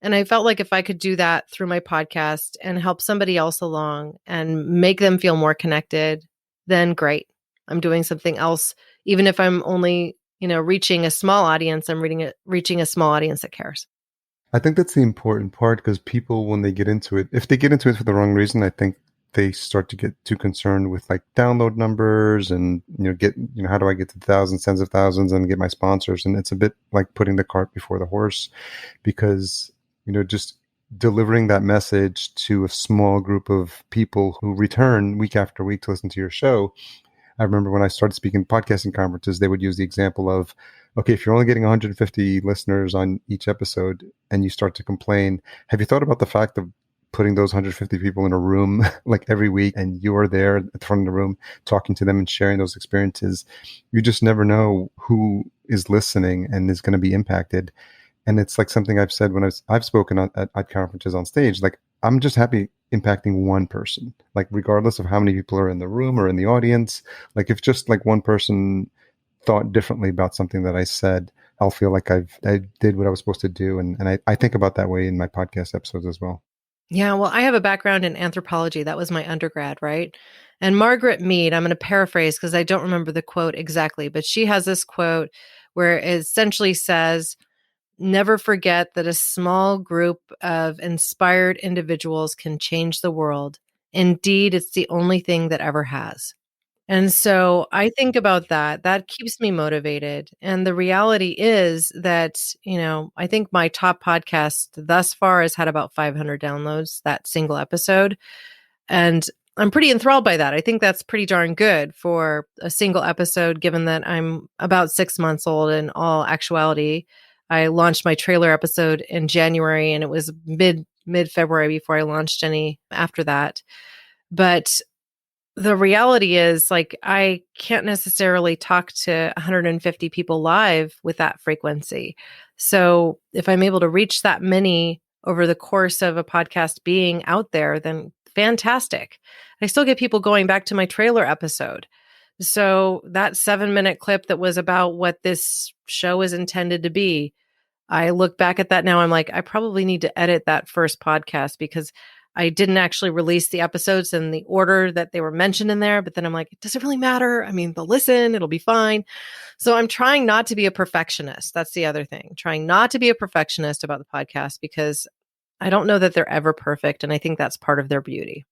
And I felt like if I could do that through my podcast and help somebody else along and make them feel more connected, then great. I'm doing something else. Even if I'm only, reaching a small audience, I'm reaching a small audience that cares. I think that's the important part, because people, when they get into it, if they get into it for the wrong reason, I think they start to get too concerned with like download numbers and, how do I get to thousands, tens of thousands and get my sponsors? And it's a bit like putting the cart before the horse, because, just delivering that message to a small group of people who return week after week to listen to your show. I remember when I started speaking podcasting conferences, they would use the example of, okay, if you're only getting 150 listeners on each episode and you start to complain, have you thought about the fact of putting those 150 people in a room like every week, and you are there at the front of the room talking to them and sharing those experiences? You just never know who is listening and is going to be impacted. And it's like something I've said when I've spoken at conferences on stage, like I'm just happy impacting one person, like regardless of how many people are in the room or in the audience. Like if just like one person thought differently about something that I said, I'll feel like I did what I was supposed to do. And I think about that way in my podcast episodes as well. Yeah, well, I have a background in anthropology. That was my undergrad, right? And Margaret Mead, I'm going to paraphrase because I don't remember the quote exactly, but she has this quote where it essentially says, never forget that a small group of inspired individuals can change the world. Indeed, it's the only thing that ever has. And so I think about that. That keeps me motivated. And the reality is that, I think my top podcast thus far has had about 500 downloads, that single episode. And I'm pretty enthralled by that. I think that's pretty darn good for a single episode, given that I'm about 6 months old in all actuality. I launched my trailer episode in January, and it was mid-February before I launched any after that. But the reality is, like, I can't necessarily talk to 150 people live with that frequency. So if I'm able to reach that many over the course of a podcast being out there, then fantastic. I still get people going back to my trailer episode. So that 7-minute clip that was about what this show is intended to be, I look back at that now, I'm like, I probably need to edit that first podcast because I didn't actually release the episodes in the order that they were mentioned in there. But then I'm like, does it really matter? I mean, they'll listen, it'll be fine. So I'm trying not to be a perfectionist. That's the other thing. Trying not to be a perfectionist about the podcast, because I don't know that they're ever perfect. And I think that's part of their beauty.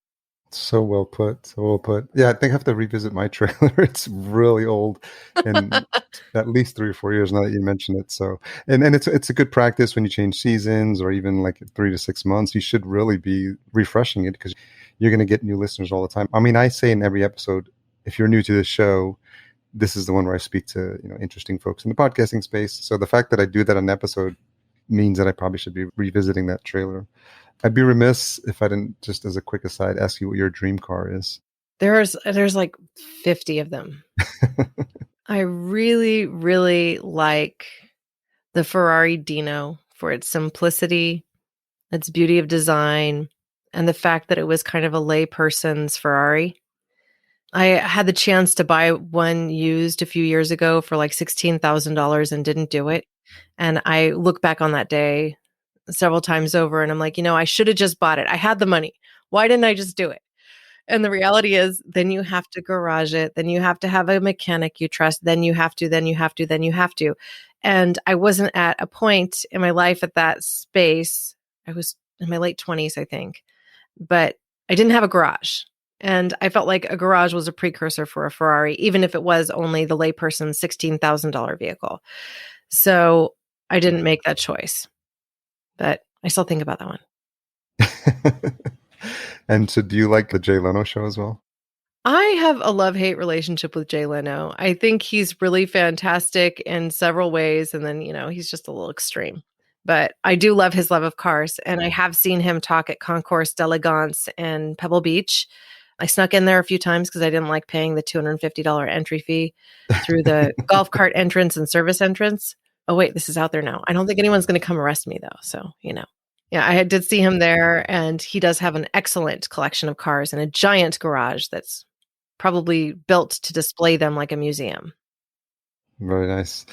So well put. So well put. Yeah, I think I have to revisit my trailer. It's really old, and at least 3 or 4 years now that you mention it. So, and it's a good practice when you change seasons, or even like 3 to 6 months. You should really be refreshing it, because you're going to get new listeners all the time. I mean, I say in every episode, if you're new to this show, this is the one where I speak to interesting folks in the podcasting space. So the fact that I do that on an episode means that I probably should be revisiting that trailer. I'd be remiss if I didn't, just as a quick aside, ask you what your dream car is. There's like 50 of them. I really, really like the Ferrari Dino for its simplicity, its beauty of design, and the fact that it was kind of a layperson's Ferrari. I had the chance to buy one used a few years ago for like $16,000 and didn't do it. And I look back on that day several times over and I'm like, I should have just bought it. I had the money. Why didn't I just do it? And the reality is, then you have to garage it. Then you have to have a mechanic you trust. Then you have to, then you have to, then you have to. And I wasn't at a point in my life at that space. I was in my late 20s, I think, but I didn't have a garage. And I felt like a garage was a precursor for a Ferrari, even if it was only the layperson's $16,000 vehicle. So I didn't make that choice, but I still think about that one. And so do you like the Jay Leno show as well? I have a love-hate relationship with Jay Leno. I think he's really fantastic in several ways. And then, he's just a little extreme. But I do love his love of cars. And I have seen him talk at Concours d'Elegance in Pebble Beach. I snuck in there a few times because I didn't like paying the $250 entry fee through the golf cart entrance and service entrance. Oh, wait, this is out there now. I don't think anyone's going to come arrest me, though. So, Yeah, I did see him there, and he does have an excellent collection of cars and a giant garage that's probably built to display them like a museum. Very nice.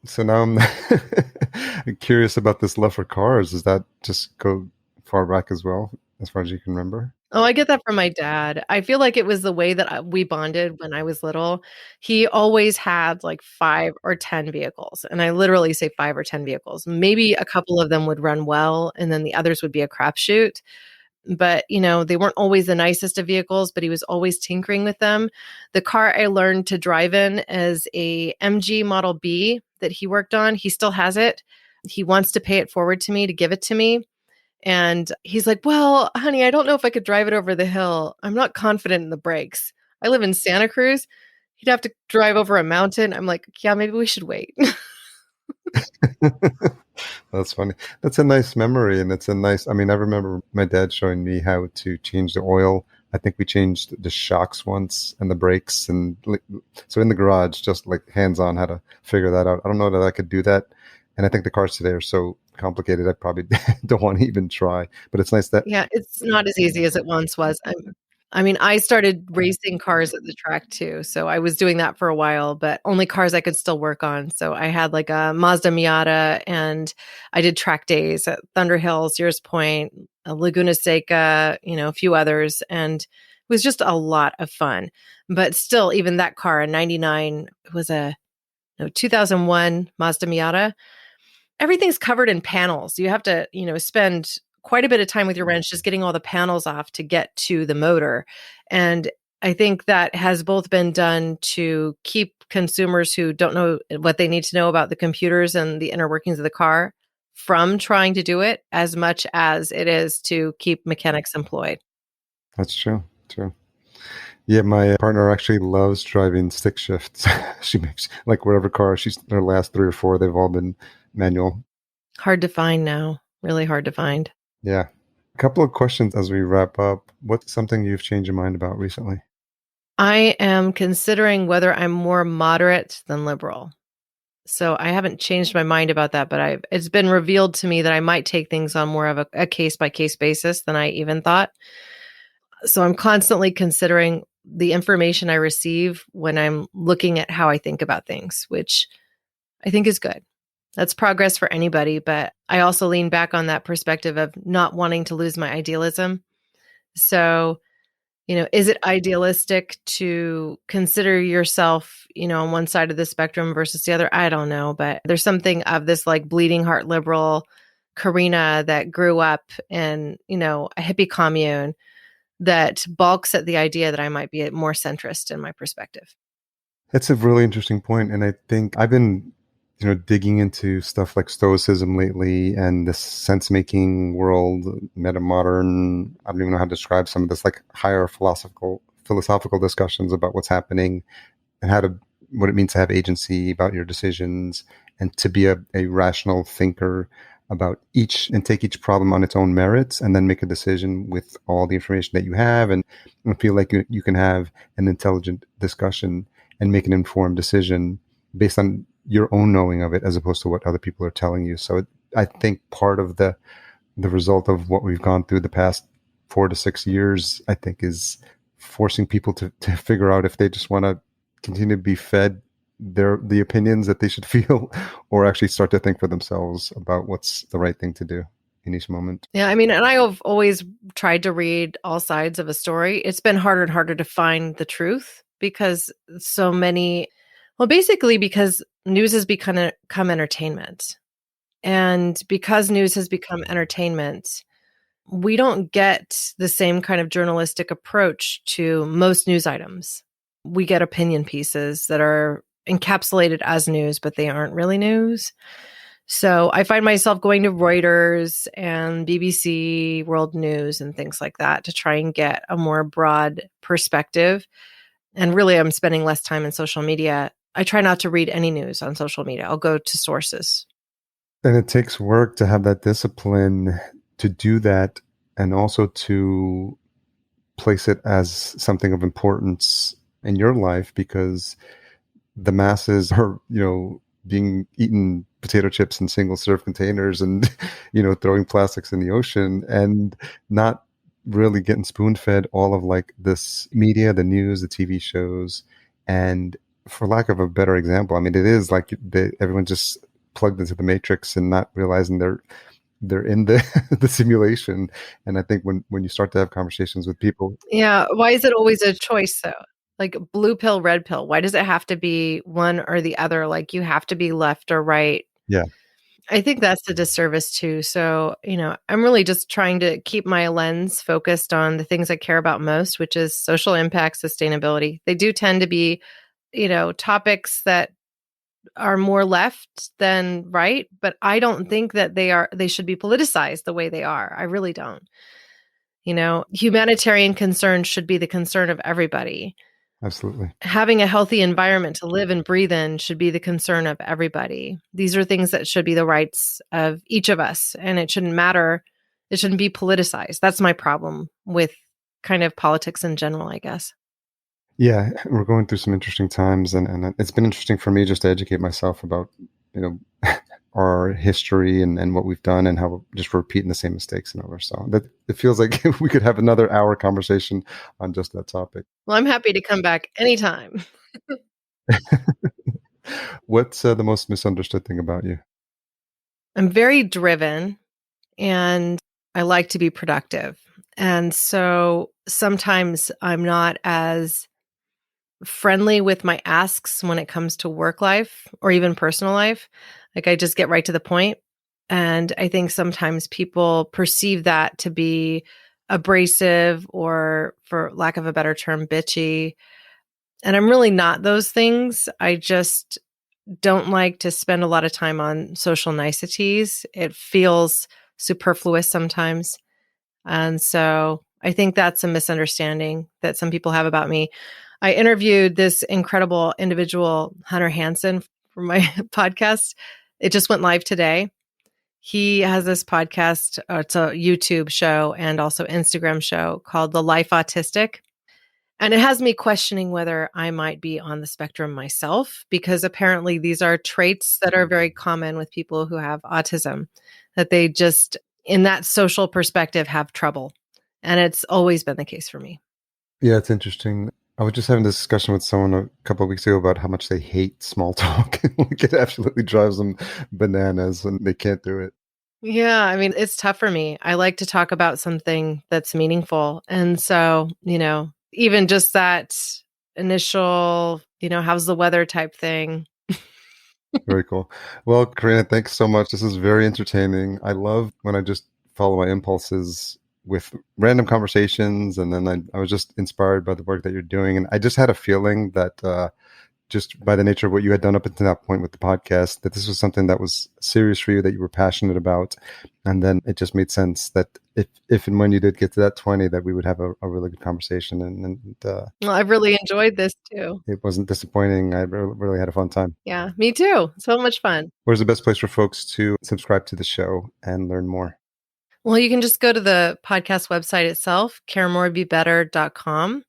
So now I'm curious about this love for cars. Does that just go far back as well, as far as you can remember? Oh, I get that from my dad. I feel like it was the way that we bonded when I was little. He always had like 5 or 10 vehicles. And I literally say 5 or 10 vehicles. Maybe a couple of them would run well, and then the others would be a crapshoot. But, they weren't always the nicest of vehicles, but he was always tinkering with them. The car I learned to drive in is a MG Model B that he worked on. He still has it. He wants to pay it forward to me to give it to me. And he's like, well, honey, I don't know if I could drive it over the hill. I'm not confident in the brakes. I live in Santa Cruz. He'd have to drive over a mountain. I'm like, yeah, maybe we should wait. That's funny. That's a nice memory. And it's I remember my dad showing me how to change the oil. I think we changed the shocks once and the brakes. And so in the garage, just like hands-on how to figure that out. I don't know that I could do that. And I think the cars today are so complicated. I probably don't want to even try, but it's nice that. Yeah, it's not as easy as it once was. I started racing cars at the track too. So I was doing that for a while, but only cars I could still work on. So I had like a Mazda Miata, and I did track days at Thunder Hill, Sears Point, Laguna Seca, a few others. And it was just a lot of fun. But still, even that car, a 99, was a 2001 Mazda Miata. Everything's covered in panels. You have to, spend quite a bit of time with your wrench just getting all the panels off to get to the motor. And I think that has both been done to keep consumers who don't know what they need to know about the computers and the inner workings of the car from trying to do it, as much as it is to keep mechanics employed. That's true. True. Yeah, my partner actually loves driving stick shifts. She makes like whatever car her last 3 or 4, they've all been manual. Hard to find now. Really hard to find. Yeah. A couple of questions as we wrap up. What's something you've changed your mind about recently? I am considering whether I'm more moderate than liberal. So I haven't changed my mind about that, but it's been revealed to me that I might take things on more of a case-by-case basis than I even thought. So I'm constantly considering the information I receive when I'm looking at how I think about things, which I think is good. That's progress for anybody, but I also lean back on that perspective of not wanting to lose my idealism. So, is it idealistic to consider yourself, on one side of the spectrum versus the other? I don't know, but there's something of this like bleeding heart liberal Corinna that grew up in, a hippie commune that balks at the idea that I might be more centrist in my perspective. That's a really interesting point. And I think I've been digging into stuff like Stoicism lately and this sense-making world, metamodern. I don't even know how to describe some of this, like higher philosophical discussions about what's happening and what it means to have agency about your decisions and to be a rational thinker. about each and take each problem on its own merits and then make a decision with all the information that you have and feel like you can have an intelligent discussion and make an informed decision based on your own knowing of it as opposed to what other people are telling you. So I think part of the result of what we've gone through the past 4 to 6 years, I think, is forcing people to figure out if they just want to continue to be fed the opinions that they should feel, or actually start to think for themselves about what's the right thing to do in each moment. Yeah, I mean, and I've always tried to read all sides of a story. It's been harder and harder to find the truth because so many, well, basically because news has become entertainment. And because news has become entertainment, we don't get the same kind of journalistic approach to most news items. We get opinion pieces that are encapsulated as news, but they aren't really news. So I find myself going to Reuters and BBC World News and things like that to try and get a more broad perspective. And really, I'm spending less time in social media. I try not to read any news on social media. I'll go to sources. And it takes work to have that discipline to do that, and also to place it as something of importance in your life, because the masses are, being eaten potato chips in single serve containers and, throwing plastics in the ocean and not really getting spoon fed all of like this media, the news, the TV shows. And for lack of a better example, I mean, it is like everyone just plugged into the matrix and not realizing they're in the the simulation. And I think when you start to have conversations with people. Yeah. Why is it always a choice though? Like blue pill, red pill. Why does it have to be one or the other? Like you have to be left or right. Yeah. I think that's a disservice too. So, I'm really just trying to keep my lens focused on the things I care about most, which is social impact, sustainability. They do tend to be, topics that are more left than right, but I don't think that they should be politicized the way they are. I really don't. Humanitarian concerns should be the concern of everybody. Absolutely. Having a healthy environment to live and breathe in should be the concern of everybody. These are things that should be the rights of each of us, and it shouldn't matter. It shouldn't be politicized. That's my problem with kind of politics in general, I guess. Yeah, we're going through some interesting times, and it's been interesting for me just to educate myself about, our history and what we've done and how we're just repeating the same mistakes and over. So that it feels like we could have another hour conversation on just that topic. Well, I'm happy to come back anytime. What's the most misunderstood thing about you? I'm very driven and I like to be productive. And so sometimes I'm not as friendly with my asks when it comes to work life or even personal life. Like I just get right to the point. And I think sometimes people perceive that to be abrasive or, for lack of a better term, bitchy. And I'm really not those things. I just don't like to spend a lot of time on social niceties. It feels superfluous sometimes. And so I think that's a misunderstanding that some people have about me. I interviewed this incredible individual, Hunter Hansen, for my podcast. It just went live today. He has this podcast. It's a YouTube show and also Instagram show called The Life Autistic. And it has me questioning whether I might be on the spectrum myself, because apparently these are traits that are very common with people who have autism, that they just, in that social perspective, have trouble. And it's always been the case for me. Yeah, it's interesting. I was just having this discussion with someone a couple of weeks ago about how much they hate small talk. Like it absolutely drives them bananas and they can't do it. Yeah, I mean, it's tough for me. I like to talk about something that's meaningful. And so, even just that initial, how's the weather type thing. Very cool. Well, Corinna, thanks so much. This is very entertaining. I love when I just follow my impulses with random conversations. And then I was just inspired by the work that you're doing. And I just had a feeling that just by the nature of what you had done up until that point with the podcast, that this was something that was serious for you, that you were passionate about. And then it just made sense that if and when you did get to that 20, that we would have a really good conversation. And well, I've really enjoyed this too. It wasn't disappointing. I really had a fun time. Yeah, me too. So much fun. Where's the best place for folks to subscribe to the show and learn more? Well, you can just go to the podcast website itself, caremorebebetter.com,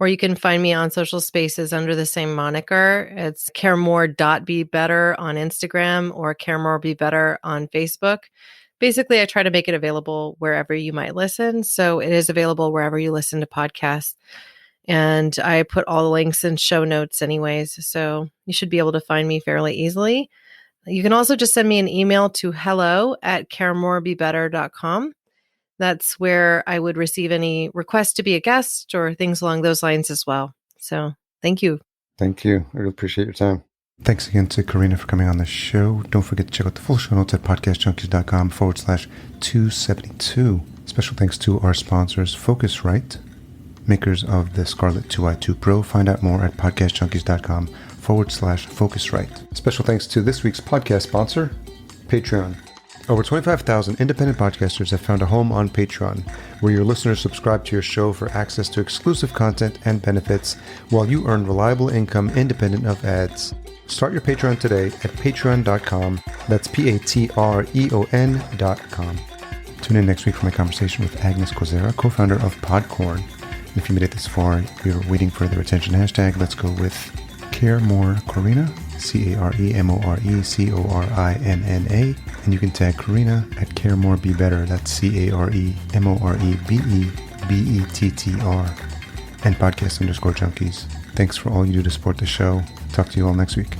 or you can find me on social spaces under the same moniker. It's caremore.bebetter on Instagram or caremorebebetter on Facebook. Basically, I try to make it available wherever you might listen. So it is available wherever you listen to podcasts. And I put all the links in show notes anyways. So you should be able to find me fairly easily. You can also just send me an email to hello@caremorebebetter.com. That's where I would receive any requests to be a guest or things along those lines as well. So thank you. Thank you. I really appreciate your time. Thanks again to Corinna for coming on the show. Don't forget to check out the full show notes at podcastjunkies.com/272. Special thanks to our sponsors, Focusrite, makers of the Scarlett 2i2 Pro. Find out more at podcastjunkies.com/Focusrite. Special thanks to this week's podcast sponsor, Patreon. Over 25,000 independent podcasters have found a home on Patreon, where your listeners subscribe to your show for access to exclusive content and benefits, while you earn reliable income independent of ads. Start your Patreon today at patreon.com. That's patreon.com. Tune in next week for my conversation with Agnes Kozera, co-founder of Podcorn. And if you made it this far, you're waiting for the retention hashtag. Let's go with Care More Corinna, CareMoreCorinna. And you can tag Corinna at Care More Be Better. That's CareMoreBettr. And podcast_junkies. Thanks for all you do to support the show. Talk to you all next week.